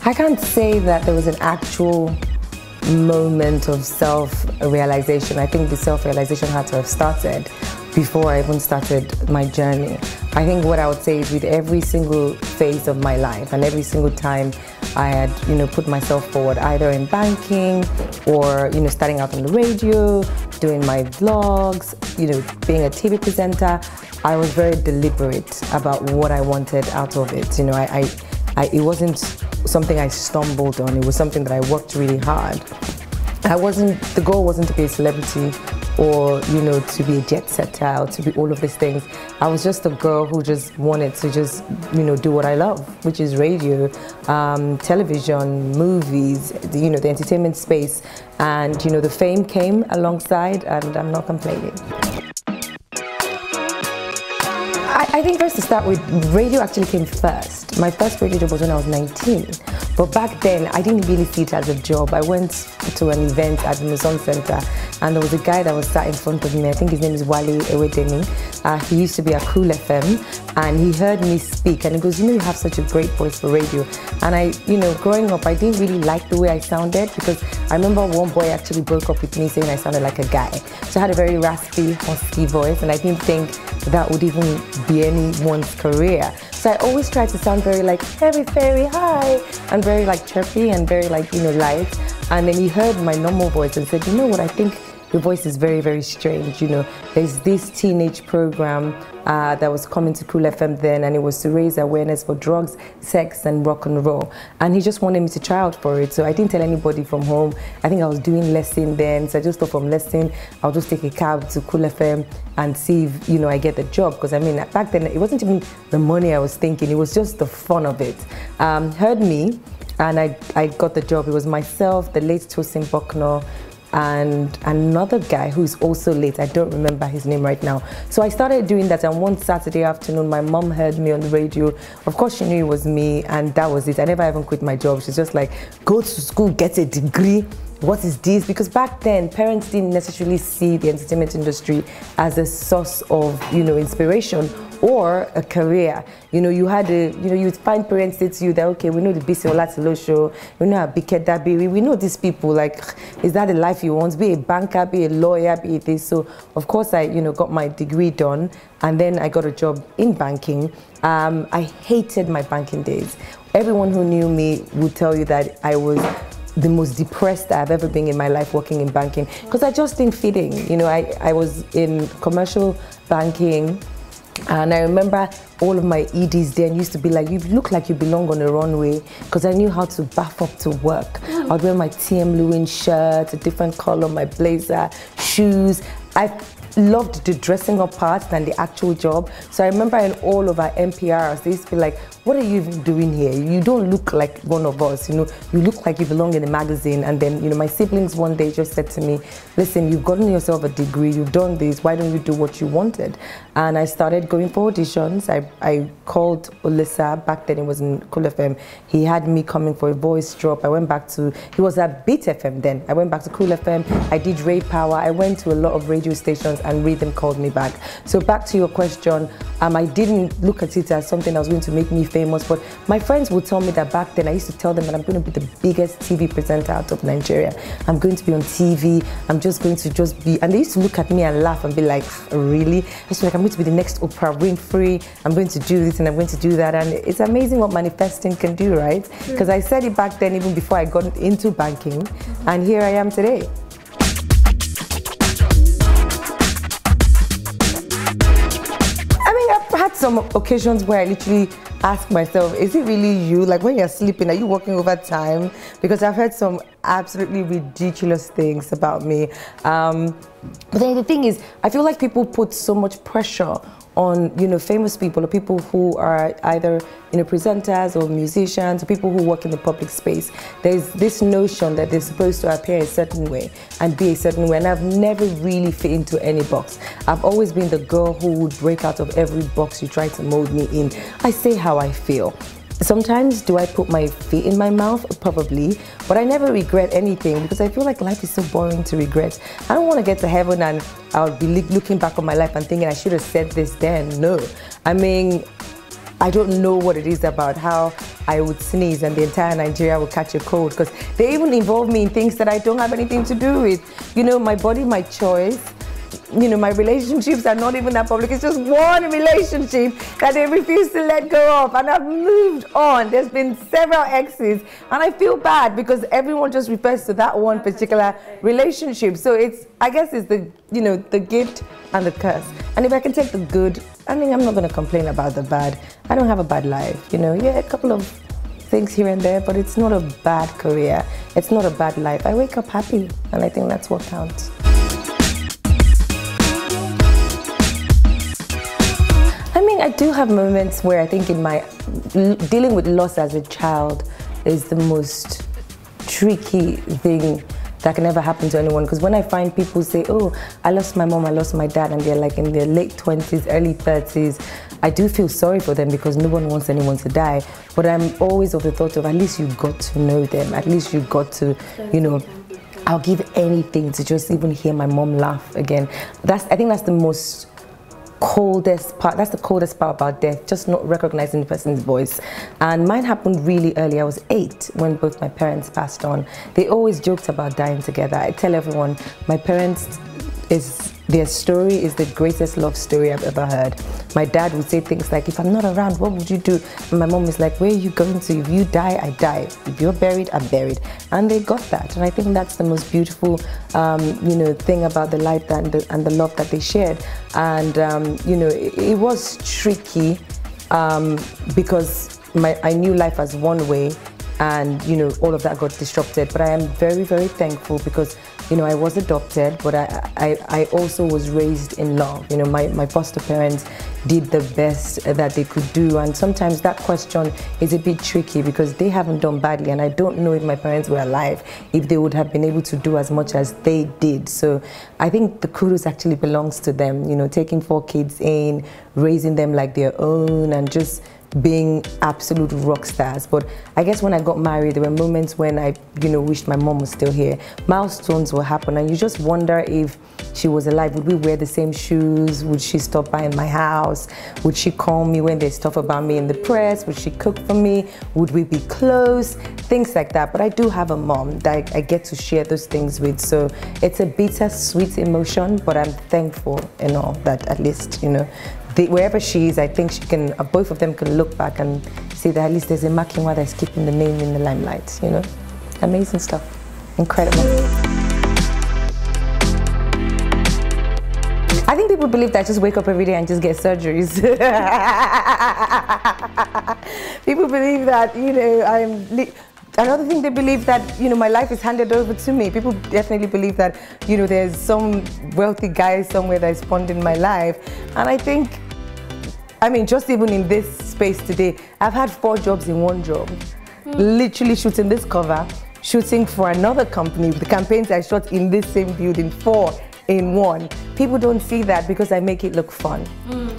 I can't say that there was an actual moment of self-realization. I think the self-realization had to have started before I even started my journey. I think what I would say is with every single phase of my life and every single time I had, put myself forward, either in banking or, starting out on the radio, doing my vlogs, being a TV presenter, I was very deliberate about what I wanted out of it. It wasn't something I stumbled on. It was something that I worked really hard. The goal wasn't to be a celebrity or, to be a jet setter or to be all of these things. I was just a girl who just wanted to do what I love, which is radio, television, movies, the entertainment space. And, the fame came alongside, and I'm not complaining. I think first to start with, radio actually came first. My first radio job was when I was 19. But back then, I didn't really see it as a job. I went to an event at the Maison Center, and there was a guy that was sat in front of me. I think his name is Wale Ewedeni. He used to be at Cool FM, and he heard me speak, and he goes, you have such a great voice for radio. And I, growing up, I didn't really like the way I sounded, because I remember one boy actually broke up with me saying I sounded like a guy. So I had a very raspy, husky voice, and I didn't think that would even be anyone's career. So I always tried to sound very very high, and very chirpy and very light. And then he heard my normal voice and said, you know what, I think your voice is very, very strange. There's this teenage program that was coming to Cool FM then, and it was to raise awareness for drugs, sex, and rock and roll. And he just wanted me to try out for it. So I didn't tell anybody from home. I think I was doing lesson then. So I just thought from lesson, I'll just take a cab to Cool FM and see if, I get the job. Because back then, it wasn't even the money I was thinking. It was just the fun of it. Heard me, and I got the job. It was myself, the late Tosin Bucknor, and another guy who is also late. I don't remember his name right now. So I started doing that, and one Saturday afternoon, my mom heard me on the radio. Of course, she knew it was me, and that was it. I never even quit my job. She's just like, go to school, get a degree. What is this? Because back then, parents didn't necessarily see the entertainment industry as a source of, inspiration or a career. You had you'd find parents say to you that, okay, we know the Bisi Olatilo show, we know Abike Dabiri, we know these people, is that the life you want? Be a banker, be a lawyer, be this. So, of course, I, got my degree done, and then I got a job in banking. I hated my banking days. Everyone who knew me would tell you that I was the most depressed I've ever been in my life working in banking, because I just didn't fit in. I was in commercial banking, and I remember all of my EDs then used to be like, you look like you belong on a runway, because I knew how to bath up to work. I'd wear my TM Lewin shirt, a different color, my blazer, shoes. I loved the dressing up part than the actual job. So I remember in all of our NPRs, they used to be like, what are you even doing here? You don't look like one of us, you look like you belong in a magazine. And then, my siblings one day just said to me, listen, you've gotten yourself a degree, you've done this, why don't you do what you wanted? And I started going for auditions. I called Olisa, back then it was in Cool FM. He had me coming for a voice drop. I went back to, he was at Beat FM then. I went back to Cool FM, I did Ray Power. I went to a lot of radio stations, and Rhythm called me back. So back to your question, I didn't look at it as something that was going to make me famous, but my friends would tell me that back then. I used to tell them that I'm going to be the biggest TV presenter out of Nigeria. I'm going to be on TV. I'm just going to be, and they used to look at me and laugh and be like, really? I used to be like, I'm going to be the next Oprah Winfrey. I'm going to do this and I'm going to do that. And it's amazing what manifesting can do, right? Because I said it back then, even before I got into banking, and here I am today. I've had some occasions where I literally ask myself, is it really you? Like when you're sleeping, are you working overtime? Because I've heard some absolutely ridiculous things about me. But then the thing is, I feel like people put so much pressure on, famous people or people who are either, presenters or musicians or people who work in the public space. There's this notion that they're supposed to appear a certain way and be a certain way, and I've never really fit into any box. I've always been the girl who would break out of every box you try to mold me in. I say how I feel. Sometimes do I put my feet in my mouth? Probably, but I never regret anything because I feel like life is so boring to regret. I don't want to get to heaven and I'll be looking back on my life and thinking I should have said this then. No, I mean, I don't know what it is about how I would sneeze and the entire Nigeria would catch a cold, because they even involve me in things that I don't have anything to do with. You know, my body, my choice. You know, my relationships are not even that public. It's just one relationship that they refuse to let go of, and I've moved on. There's been several exes, and I feel bad because everyone just refers to that one particular relationship. So it's, I guess it's the, you know, the gift and the curse. And if I can take the good, I mean, I'm not going to complain about the bad. I don't have a bad life, you know. Yeah, a couple of things here and there, but it's not a bad career. It's not a bad life. I wake up happy, and I think that's what counts. I do have moments where I think in my dealing with loss as a child is the most tricky thing that can ever happen to anyone. Because when I find people say, oh, I lost my mom, I lost my dad, and they're like in their late 20s, early 30s, I do feel sorry for them because no one wants anyone to die. But I'm always of the thought of, at least you got to know them. At least you got to, you know, I'll give anything to just even hear my mom laugh again. I think that's the most coldest part. That's the coldest part about death, just not recognizing the person's voice. And mine happened really early. I was 8 when both my parents passed on. They always joked about dying together. I tell everyone, my parents, their story is the greatest love story I've ever heard. My dad would say things like, if I'm not around, what would you do? And my mom is like, where are you going to? If you die, I die. If you're buried, I'm buried. And they got that. And I think that's the most beautiful, you know, thing about the life and the love that they shared. And, you know, it was tricky because I knew life as one way, and, you know, all of that got disrupted. But I am very, very thankful because, you know, I was adopted, but I also was raised in love. You know, my foster parents did the best that they could do. And sometimes that question is a bit tricky because they haven't done badly. And I don't know if my parents were alive, if they would have been able to do as much as they did. So I think the kudos actually belongs to them, you know, taking 4 kids in, raising them like their own, and just being absolute rock stars. But I guess when I got married, there were moments when I, you know, wished my mom was still here. Milestones will happen, and you just wonder if she was alive. Would we wear the same shoes? Would she stop by in my house? Would she call me when there's stuff about me in the press? Would she cook for me? Would we be close? Things like that. But I do have a mom that I get to share those things with. So it's a bittersweet emotion, but I'm thankful and all that at least, you know, wherever she is, I think she can, both of them can look back and see that at least there's a Makinwa that's keeping the name in the limelight, you know. Amazing stuff. Incredible. I think people believe that I just wake up every day and just get surgeries. People believe that, you know, another thing, they believe that, you know, my life is handed over to me. People definitely believe that, you know, there's some wealthy guy somewhere that's funding my life. And I think, I mean, just even in this space today, I've had 4 jobs in one job. Literally shooting this cover, shooting for another company, the campaigns I shot in this same building, 4 in one. People don't see that because I make it look fun.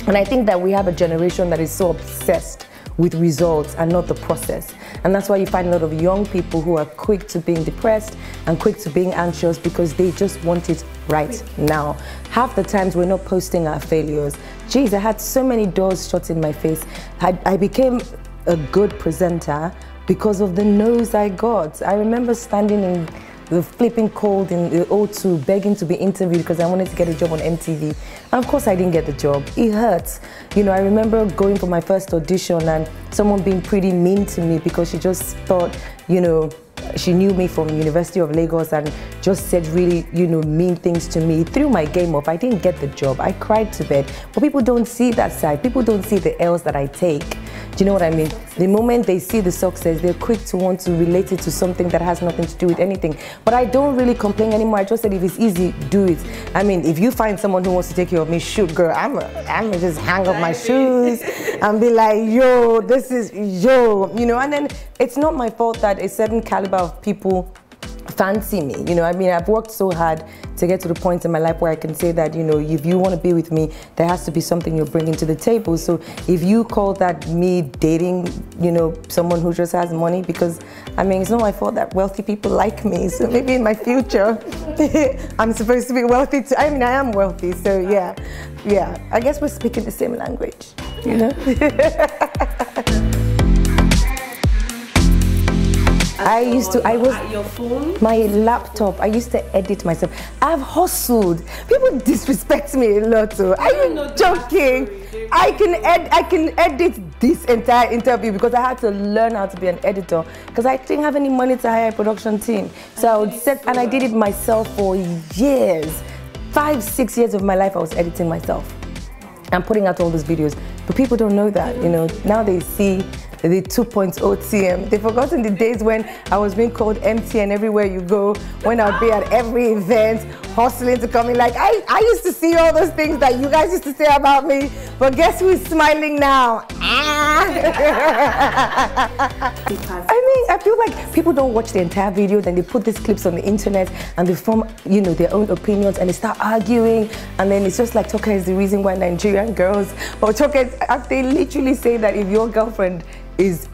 And I think that we have a generation that is so obsessed with results and not the process. And that's why you find a lot of young people who are quick to being depressed and quick to being anxious because they just want it right now. Half the times we're not posting our failures. Geez, I had so many doors shut in my face. I became a good presenter because of the no's I got. I remember standing in the flipping cold in the O2, begging to be interviewed because I wanted to get a job on MTV. And of course I didn't get the job. It hurts. You know, I remember going for my first audition and someone being pretty mean to me because she just thought, you know, she knew me from University of Lagos and just said really, you know, mean things to me. Threw my game off. I didn't get the job. I cried to bed. But people don't see that side. People don't see the L's that I take. Do you know what I mean? The moment they see the success, they're quick to want to relate it to something that has nothing to do with anything. But I don't really complain anymore. I just said if it's easy, do it. I mean, if you find someone who wants to take care of me, shoot, girl, I'm gonna just hang up my shoes and be like, yo, this is, yo, you know, and then it's not my fault that a certain caliber of people fancy me. You know, I mean, I've worked so hard to get to the point in my life where I can say that, you know, if you want to be with me, there has to be something you're bringing to the table. So if you call that me dating, you know, someone who just has money, because, I mean, it's not my fault that wealthy people like me. So maybe in my future, I'm supposed to be wealthy too. I mean, I am wealthy. So yeah, I guess we're speaking the same language, you know? At your phone? My laptop, I used to edit myself. I've hustled. People disrespect me a lot, so are you joking? I can edit this entire interview because I had to learn how to be an editor because I didn't have any money to hire a production team. So I would set, and I did it myself for years. 5, 6 years of my life I was editing myself and putting out all those videos. But people don't know that, you know. Now they see the 2.0 TM. They've forgotten the days when I was being called MTN Everywhere You Go, when I'd be at every event, hustling to come in. Like, I used to see all those things that you guys used to say about me, but guess who's smiling now? I mean, I feel like people don't watch the entire video, then they put these clips on the internet and they form, you know, their own opinions and they start arguing, and then it's just like Toke is the reason why Nigerian girls, or Toke, they literally say that if your girlfriend is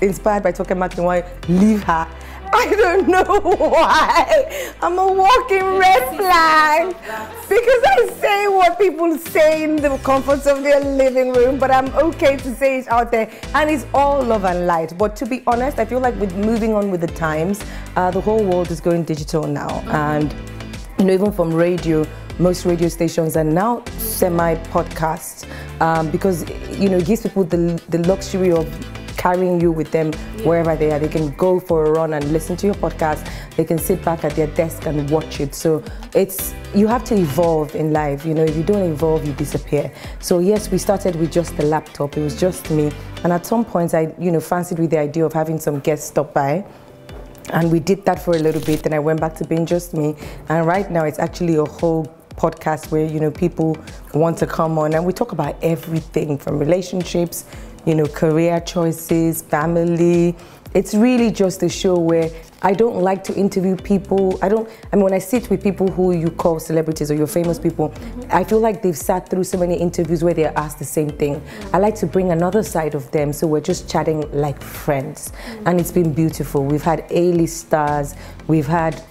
inspired by Toke Makinwa, leave her. I don't know why. I'm a walking red flag because I say what people say in the comforts of their living room, but I'm okay to say it out there, and it's all love and light. But to be honest, I feel like with moving on with the times, the whole world is going digital now, and you know, even from radio, most radio stations are now semi-podcasts because, you know, it gives people the luxury of carrying you with them wherever they are. They can go for a run and listen to your podcast. They can sit back at their desk and watch it. So you have to evolve in life. You know, if you don't evolve, you disappear. So yes, we started with just the laptop. It was just me. And at some point, I, you know, fancied with the idea of having some guests stop by. And we did that for a little bit. Then I went back to being just me. And right now, it's actually a whole podcast where, you know, people want to come on and we talk about everything from relationships, you know, career choices, family. It's really just a show where I don't like to interview people. I mean, when I sit with people who you call celebrities or you're famous people, I feel like they've sat through so many interviews where they're asked the same thing. I like to bring another side of them, so we're just chatting like friends. And it's been beautiful. We've had A-list stars, we've had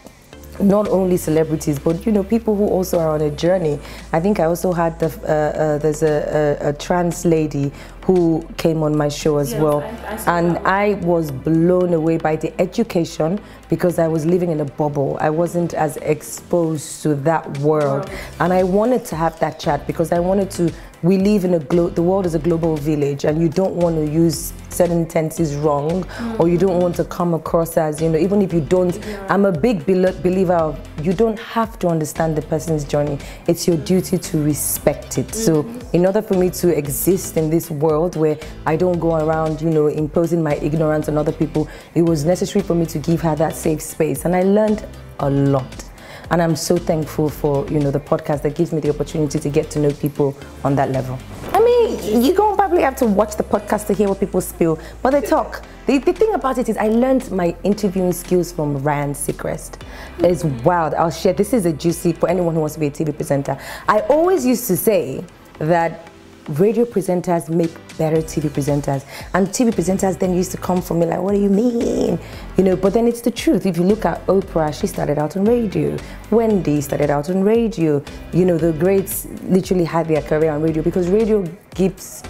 not only celebrities, but you know, people who also are on a journey. I think I also had there's a trans lady who came on my show as well, and I was blown away by the education because I was living in a bubble. I wasn't as exposed to that world, and I wanted to have that chat because I wanted to. We live in the world is a global village, and you don't want to use certain tenses wrong, or you don't want to come across as, you know, even if you don't. I'm a big believer of you don't have to understand the person's journey. It's your duty to respect it. So in order for me to exist in this world where I don't go around, you know, imposing my ignorance on other people, it was necessary for me to give her that safe space, and I learned a lot. And I'm so thankful for, you know, the podcast that gives me the opportunity to get to know people on that level. I mean, you don't probably have to watch the podcast to hear what people spill, but they talk. The thing about it is I learned my interviewing skills from Ryan Seacrest. It's wild. I'll share. This is a juicy for anyone who wants to be a TV presenter. I always used to say that radio presenters make better TV presenters, and TV presenters then used to come from me like, what do you mean? You know, but then it's the truth. If you look at Oprah, she started out on radio. Wendy started out on radio. You know, the greats literally had their career on radio because radio gives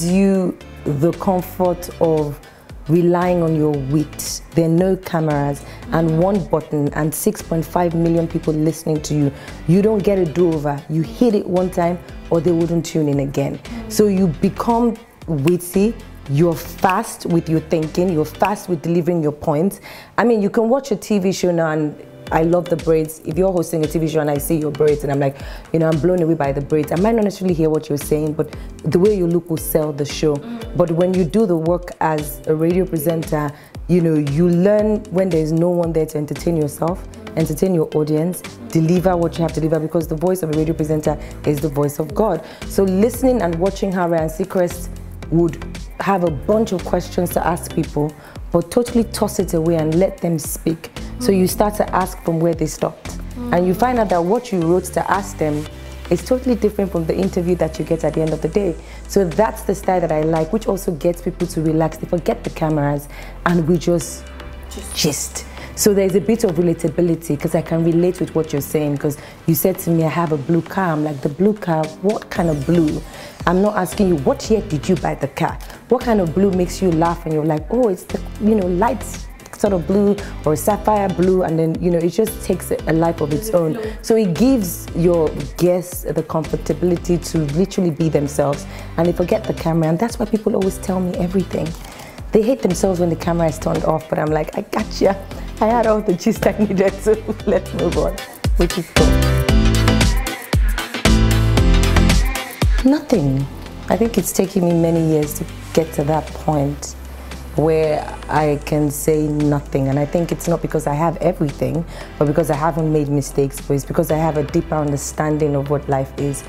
you the comfort of relying on your wit. There are no cameras and one button and 6.5 million people listening to you. You don't get a do-over. You hit it one time or they wouldn't tune in again. So you become witty, you're fast with your thinking, you're fast with delivering your points. I mean, you can watch a TV show now and I love the braids. If you're hosting a TV show and I see your braids and I'm like, you know, I'm blown away by the braids. I might not necessarily hear what you're saying, but the way you look will sell the show. But when you do the work as a radio presenter, you know, you learn when there's no one there to entertain yourself, entertain your audience, deliver what you have to deliver, because the voice of a radio presenter is the voice of God. So listening and watching how Ryan Seacrest would have a bunch of questions to ask people, but totally toss it away and let them speak. So you start to ask from where they stopped. And you find out that what you wrote to ask them is totally different from the interview that you get at the end of the day. So that's the style that I like, which also gets people to relax. They forget the cameras and we just gist. So there's a bit of relatability because I can relate with what you're saying, because you said to me, I have a blue car. I'm like, the blue car, what kind of blue? I'm not asking you, what year did you buy the car? What kind of blue makes you laugh and you're like, oh, it's the, light sort of blue or sapphire blue, and then, it just takes a life of its own. So it gives your guests the comfortability to literally be themselves, and they forget the camera, and that's why people always tell me everything. They hate themselves when the camera is turned off, but I'm like, I gotcha. I had all the gist I needed, so let's move on, which is cool. Nothing. I think it's taken me many years to get to that point where I can say nothing. And I think it's not because I have everything, but because I haven't made mistakes, but it's because I have a deeper understanding of what life is.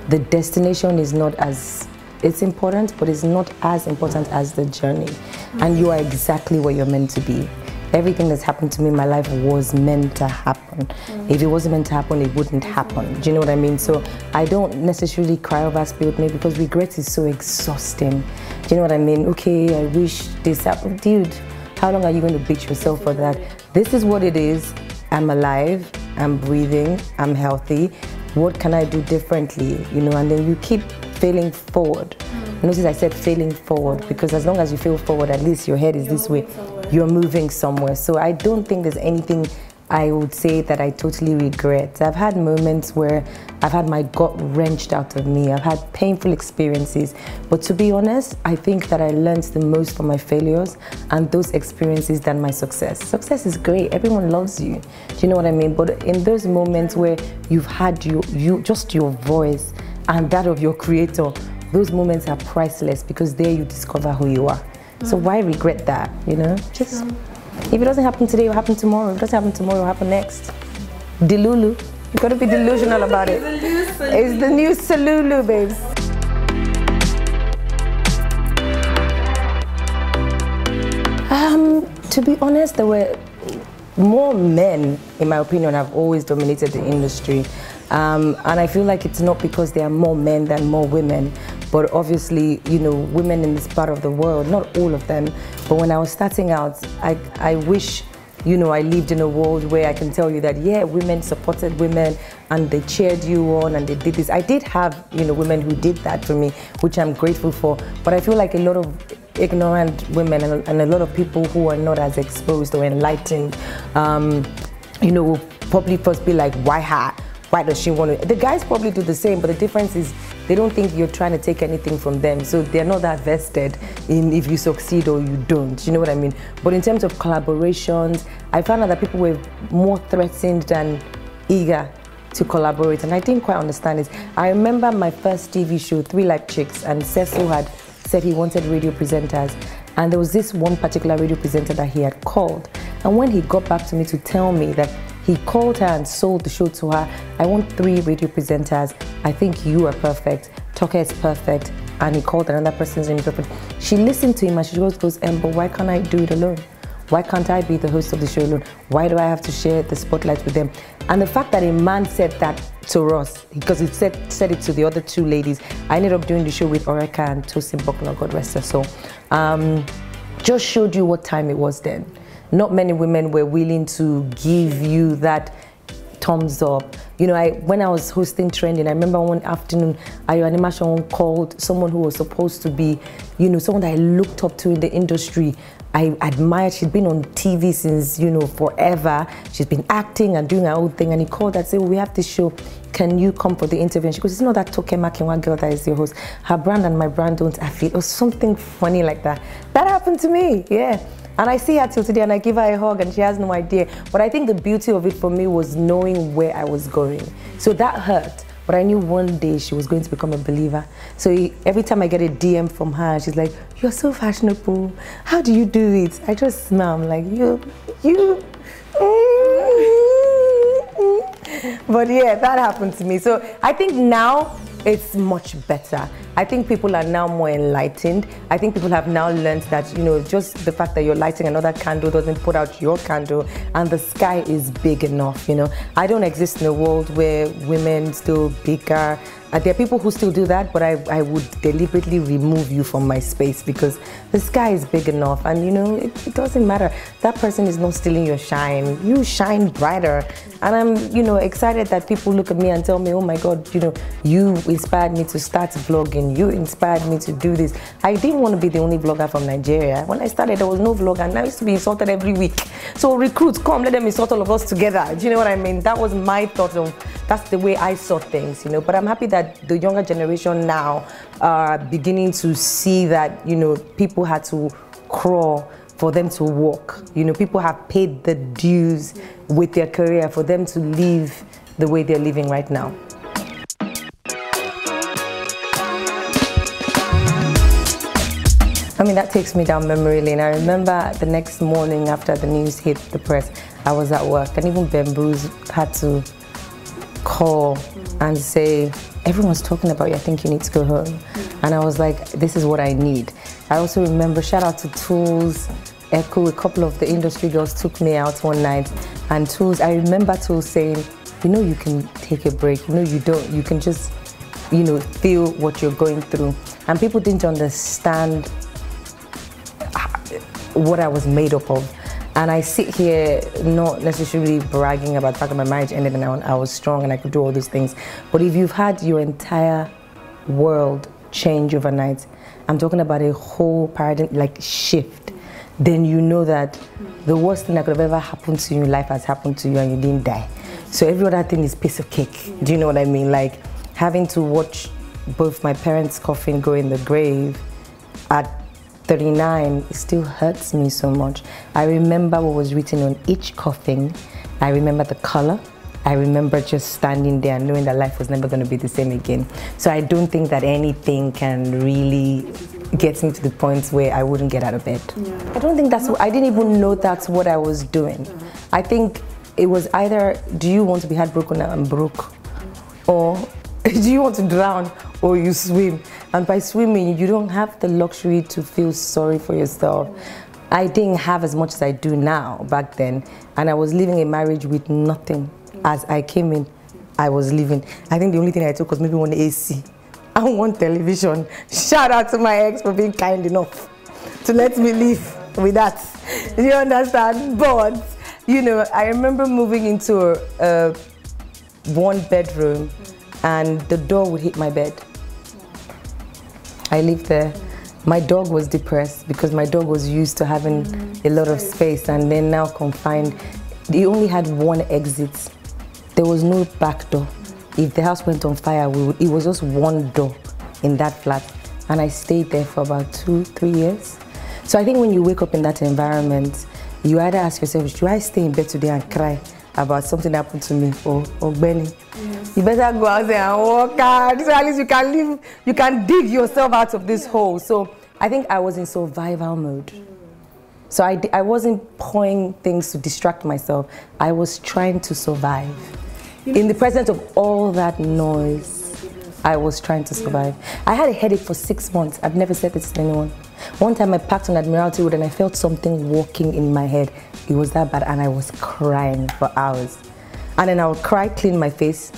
The destination is not as, it's important, but it's not as important as the journey. And you are exactly where you're meant to be. Everything that's happened to me in my life was meant to happen. If it wasn't meant to happen, it wouldn't happen. Do you know what I mean? So I don't necessarily cry over spilled milk, because regret is so exhausting. Do you know what I mean? Okay, I wish this happened. Dude, how long are you going to beat yourself for that? This is what it is. I'm alive, I'm breathing, I'm healthy. What can I do differently? And then you keep failing forward. Notice I said failing forward, because as long as you fail forward, at least your head is this way. You're moving somewhere. So I don't think there's anything I would say that I totally regret. I've had moments where I've had my gut wrenched out of me. I've had painful experiences. But to be honest, I think that I learned the most from my failures and those experiences than my success. Success is great. Everyone loves you. Do you know what I mean? But in those moments where you've had just your voice and that of your creator, those moments are priceless, because there you discover who you are. So why regret that, Just, if it doesn't happen today, it will happen tomorrow. If it doesn't happen tomorrow, it will happen next. Delulu. You've got to be delusional about it. It's the new Salulu, babes. To be honest, there were more men, in my opinion, have always dominated the industry. And I feel like it's not because there are more men than more women, but obviously, women in this part of the world, not all of them, but when I was starting out, I wish, I lived in a world where I can tell you that, yeah, women supported women and they cheered you on and they did this. I did have, women who did that for me, which I'm grateful for, but I feel like a lot of ignorant women and a lot of people who are not as exposed or enlightened, will probably first be like, why her? Why does she want to? The guys probably do the same, but the difference is they don't think you're trying to take anything from them. So they're not that vested in if you succeed or you don't. You know what I mean? But in terms of collaborations, I found out that people were more threatened than eager to collaborate. And I didn't quite understand it. I remember my first TV show, 3 Live Chicks, and Cecil had said he wanted radio presenters. And there was this one particular radio presenter that he had called. And when he got back to me to tell me that he called her and sold the show to her, I want 3 radio presenters. I think you are perfect. Toke is perfect. And he called another person's name perfect. She listened to him and she goes, but why can't I do it alone? Why can't I be the host of the show alone? Why do I have to share the spotlight with them? And the fact that a man said that to us, because he said it to the other 2 ladies, I ended up doing the show with Oreka and Tosin Bokno, God rest her soul. Just showed you what time it was then. Not many women were willing to give you that thumbs up. When I was hosting Trending, I remember one afternoon, Ayo Animation called someone who was supposed to be, someone that I looked up to in the industry. I admired. She'd been on TV since, forever. She's been acting and doing her own thing. And he called and said, we have this show. Can you come for the interview? And she goes, it's not that Toke Makinwa girl that is your host. Her brand and my brand don't affiliate, or something funny like that. That happened to me, yeah. And I see her till today and I give her a hug and she has no idea. But I think the beauty of it for me was knowing where I was going. So that hurt. But I knew one day she was going to become a believer. So every time I get a DM from her, she's like, you're so fashionable. How do you do it? I just smile. I'm like, you. But yeah, that happened to me. So I think now it's much better. I think people are now more enlightened. I think people have now learned that, you know, just the fact that you're lighting another candle doesn't put out your candle, and the sky is big enough, you know. I don't exist in a world where women still bicker. There are people who still do that, but I would deliberately remove you from my space because the sky is big enough, and you know, it doesn't matter. That person is not stealing your shine. You shine brighter. And I'm, you know, excited that people look at me and tell me, oh my God, you know, you inspired me to start vlogging. You inspired me to do this. I didn't want to be the only vlogger from Nigeria. When I started, there was no vlogger, and I used to be insulted every week. So recruits, come, let them insult all of us together. Do you know what I mean? That was my thought of, that's the way I saw things, you know. But I'm happy that the younger generation now are beginning to see that, you know, people had to crawl for them to walk. You know, people have paid the dues with their career for them to live the way they're living right now. I mean, that takes me down memory lane. I remember the next morning after the news hit the press, I was at work, and even Ben Bruce had to call and say, everyone's talking about you, I think you need to go home. And I was like, this is what I need. I also remember, shout out to Tools, Echo, a couple of the industry girls took me out one night, and Tools, I remember Tools saying, you know, you can take a break, you know, you can just, you know, feel what you're going through. And people didn't understand what I was made up of. And I sit here not necessarily bragging about the fact that my marriage ended and I was strong and I could do all those things. But if you've had your entire world change overnight, I'm talking about a whole paradigm like shift, then you know that the worst thing that could have ever happened to you in life has happened to you and you didn't die. So every other thing is piece of cake. Do you know what I mean? Like having to watch both my parents' coffin go in the grave at 39, it still hurts me so much. I remember what was written on each coffin. I remember the color. I remember just standing there and knowing that life was never going to be the same again. So I don't think that anything can really get me to the point where I wouldn't get out of bed. Yeah. I don't think that's what, I didn't even know that's what I was doing. I think it was either, do you want to be heartbroken and broke? Or do you want to drown or you swim? And by swimming, you don't have the luxury to feel sorry for yourself. I didn't have as much as I do now back then. And I was living a marriage with nothing. As I came in, I was living. I think the only thing I took was maybe one AC and one television. Shout out to my ex for being kind enough to let me live with that. You understand? But, you know, I remember moving into a one bedroom and the door would hit my bed. I lived there. My dog was depressed because my dog was used to having a lot of space and then now confined. He only had one exit. There was no back door. If the house went on fire, it was just one door in that flat. And I stayed there for about 2-3 years. So I think when you wake up in that environment, you either ask yourself, should I stay in bed today and cry about something that happened to me or Benny? Yes. You better go out there and work hard so at least you can live, you can dig yourself out of this hole. So I think I was in survival mode. So I wasn't pouring things to distract myself. I was trying to survive. In the presence of all that noise, I was trying to survive. I had a headache for 6 months. I've never said this to anyone. One time I parked on Admiralty Road and I felt something walking in my head. It was that bad and I was crying for hours. And then I would cry, clean my face,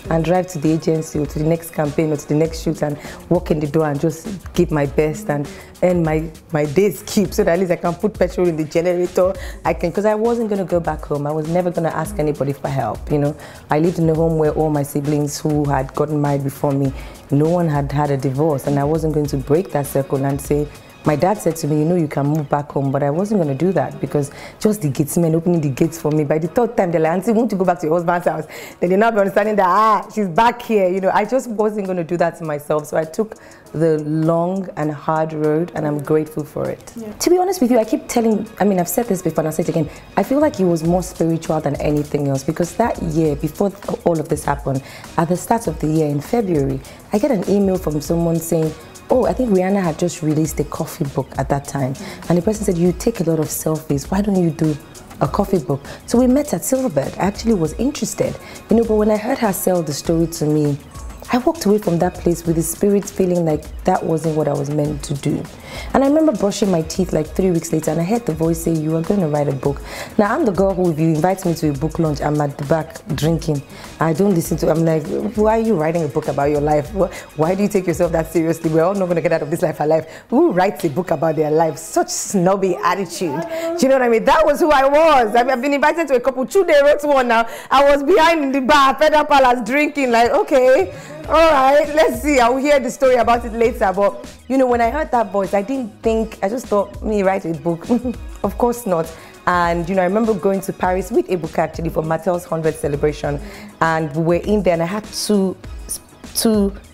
and drive to the agency or to the next campaign or to the next shoot and walk in the door and just give my best and end my days keep so that at least I can put petrol in the generator. Because I wasn't going to go back home. I was never going to ask anybody for help, you know. I lived in a home where all my siblings who had gotten married before me, no one had had a divorce, and I wasn't going to break that circle and say, my dad said to me, you know, you can move back home, but I wasn't going to do that because just the gatesmen opening the gates for me. By the third time, they're like, auntie, want to go back to your husband's house? Then they're not understanding that, she's back here. You know, I just wasn't going to do that to myself. So I took the long and hard road, and I'm grateful for it. Yeah. To be honest with you, I keep telling, I mean, I've said this before and I'll say it again. I feel like it was more spiritual than anything else because that year, before all of this happened, at the start of the year in February, I get an email from someone saying, oh, I think Rihanna had just released a coffee book at that time. And the person said, you take a lot of selfies, why don't you do a coffee book? So we met at Silverbird. I actually was interested, you know, but when I heard her sell the story to me, I walked away from that place with the spirit feeling like that wasn't what I was meant to do. And I remember brushing my teeth like 3 weeks later, and I heard the voice say, you are going to write a book. Now, I'm the girl who, if you invite me to a book launch, I'm at the back drinking. I don't listen to, I'm like, why are you writing a book about your life? Why do you take yourself that seriously? We're all not going to get out of this life alive. Who writes a book about their life? Such snobby attitude. Do you know what I mean? That was who I was. I've been invited to a couple. 2 day wrote one now. I was behind in the bar, Federal Palace, drinking, like, okay. All right, let's see. I'll hear the story about it later. But, you know, when I heard that voice, I didn't think, I just thought, me write a book. Of course not. And, you know, I remember going to Paris with a book actually for Mattel's 100th celebration. And we were in there and I had two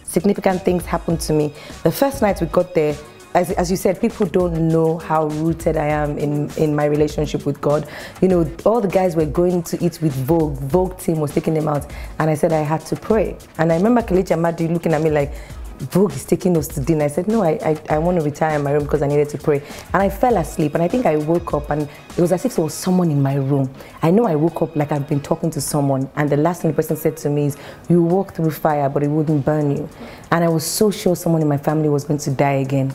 significant things happen to me. The first night we got there, as you said, people don't know how rooted I am in my relationship with God. You know, all the guys were going to eat with Vogue. Vogue team was taking them out. And I said I had to pray. And I remember Kelechi Amadi looking at me like, Vogue is taking us to dinner. I said, no, I want to retire in my room because I needed to pray. And I fell asleep. And I think I woke up and it was as if there was someone in my room. I know I woke up like I've been talking to someone. And the last thing the person said to me is, you walk through fire, but it wouldn't burn you. And I was so sure someone in my family was going to die again.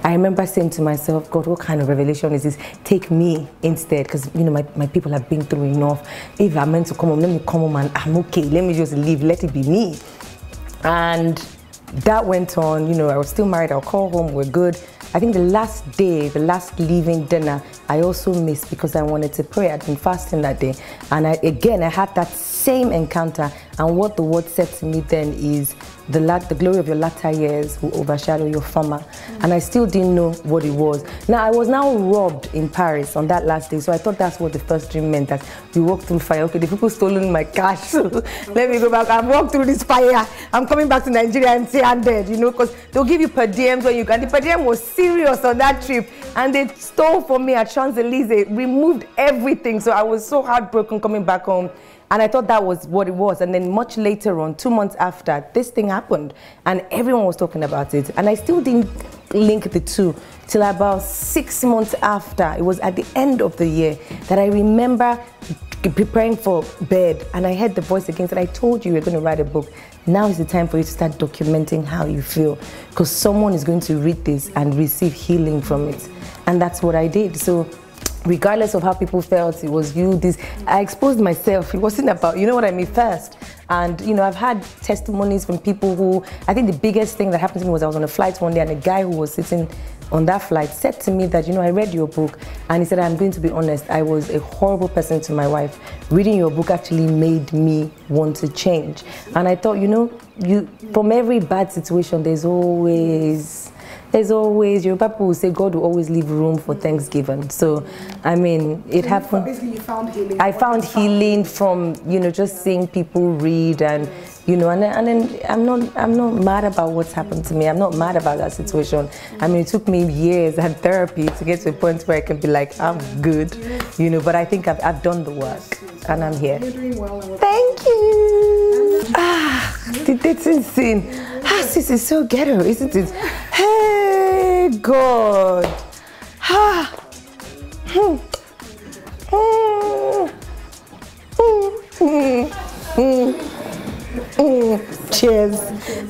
I remember saying to myself, God, what kind of revelation is this? Take me instead, because, you know, my people have been through enough. If I'm meant to come home, let me come home and I'm okay. Let me just leave. Let it be me. And that went on. You know, I was still married. I'll call home. We're good. I think the last day, the last leaving dinner, I also missed because I wanted to pray. I'd been fasting that day. And I had that same encounter. And what the word said to me then is, the glory of your latter years will overshadow your former. And I still didn't know what it was. Now, I was now robbed in Paris on that last day. So I thought that's what the first dream meant, that we walked through fire. Okay, the people stolen my cash. So let me go back. I've walked through this fire. I'm coming back to Nigeria and say I'm dead, you know, because they'll give you per diems when you can. The per diem was serious on that trip. And they stole from me at Champs-Elysees, removed everything. So I was so heartbroken coming back home. And I thought that was what it was. And then much later on, 2 months after, this thing happened. And everyone was talking about it. And I still didn't link the two till about 6 months after. It was at the end of the year that I remember preparing for bed. And I heard the voice again said, I told you you're going to write a book. Now is the time for you to start documenting how you feel. Because someone is going to read this and receive healing from it. And that's what I did. So regardless of how people felt, it was you, this, I exposed myself. It wasn't about, you know what I mean, first. And, you know, I've had testimonies from people who, I think the biggest thing that happened to me was I was on a flight one day and a guy who was sitting on that flight said to me that, you know, I read your book, and he said, I'm going to be honest, I was a horrible person to my wife. Reading your book actually made me want to change. And I thought, you know, from every bad situation, there's always, your people will say God will always leave room for Thanksgiving. So, I mean, it happened. Basically, you found healing. I found healing from, you know, just seeing people read and, you know, and then I'm not mad about what's happened to me. I'm not mad about that situation. I mean, it took me years and therapy to get to a point where I can be like, I'm good, you know, but I think I've done the work and I'm here. You're doing well. Thank you. The dating scene. This is so ghetto, isn't it? Hey, God. Cheers.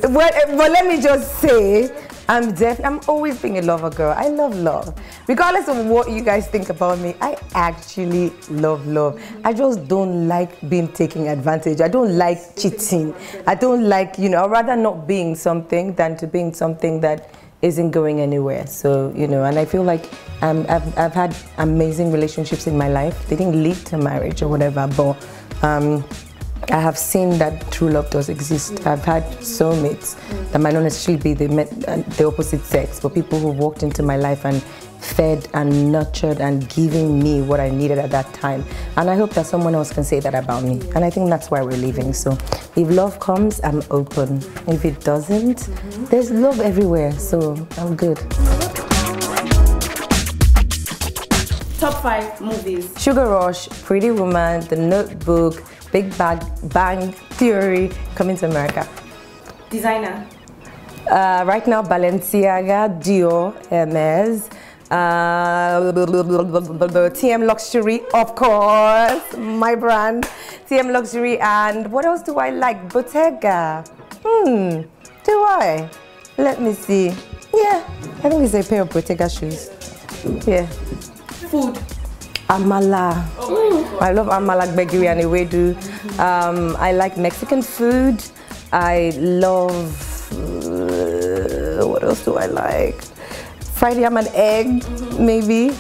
Well, let me just say, I'm always being a lover girl. I love love. Regardless of what you guys think about me, I actually love love. I just don't like being taken advantage. I don't like cheating. I don't like, you know, I'd rather not being something than to being something that isn't going anywhere. So, you know, and I feel like I've had amazing relationships in my life. They didn't lead to marriage or whatever, but I have seen that true love does exist. I've had soulmates that might not necessarily be the opposite sex, but people who walked into my life and fed and nurtured and giving me what I needed at that time. And I hope that someone else can say that about me. And I think that's why we're living. So if love comes, I'm open. If it doesn't, there's love everywhere. So I'm good. Top 5 movies. Sugar Rush, Pretty Woman, The Notebook, Big Bang Theory, Coming to America. Designer. Right now, Balenciaga, Dior, Hermes, TM Luxury, of course, my brand, TM Luxury, and what else do I like? Bottega. Do I? Let me see. Yeah, I think it's a pair of Bottega shoes. Yeah. Food. Amala. Oh I love amala, gbegiri, and ewedu. I like Mexican food. I love, what else do I like? Fried yam and egg, maybe.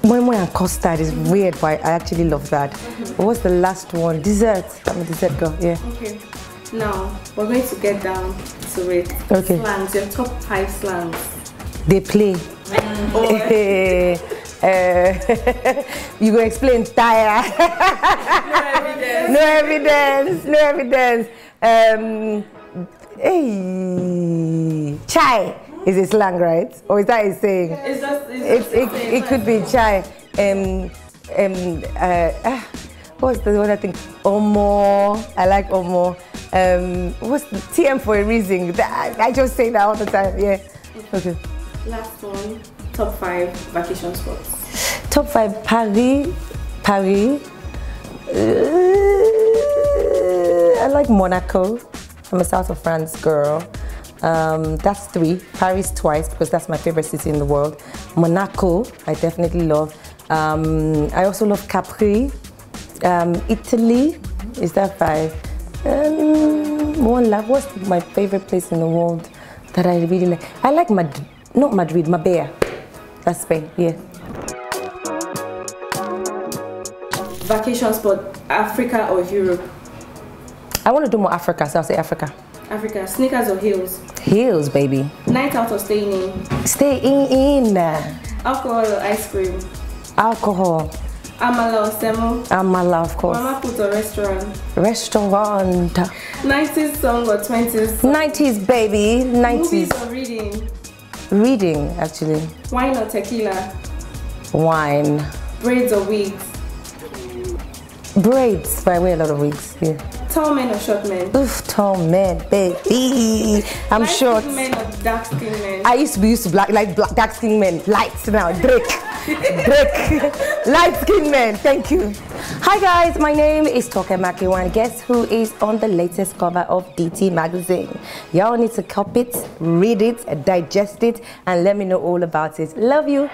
Moi and custard is weird, but I actually love that. What's the last one? Dessert. I'm a dessert girl, yeah. Okay. Now, we're going to get down to it. Okay. Slangs, your top 5 slangs. They play. You go explain tire. No evidence. No evidence. Hey, chai is a slang, right? Or is that a saying? It could be chai. What's the other thing? Omo. I like omo. What's the TM for a reason? I just say that all the time. Yeah. Okay. Last one. Top 5 vacation spots. Top 5 Paris. I like Monaco. I'm a south of France girl. That's 3. Paris twice because that's my favorite city in the world. Monaco, I definitely love. I also love Capri. Italy, is that 5? What's my favorite place in the world that I really like? I like not Madrid, Marbella. That's Spain, yeah. Vacation spot, Africa or Europe? I want to do more Africa, so I'll say Africa. Africa, sneakers or heels? Heels, baby. Night out or staying in? Stay in. Alcohol or ice cream? Alcohol. Amala or semo? Amala, of course. Mama put or restaurant? Restaurant. 90s song or 20s song? 90s, baby. 90s. Movies or reading? Reading, actually. Wine or tequila? Wine. Braids or wigs? Braids, but I wear a lot of wigs, yeah. Tall men or short men? Oof, tall men, baby. I'm short. Light-skinned men or dark-skinned men? I used to be dark-skinned men. Lights now, Drake. Light-skinned men, thank you. Hi guys, my name is Toke Makinwa, and guess who is on the latest cover of DT Magazine? Y'all need to copy it, read it, digest it, and let me know all about it. Love you.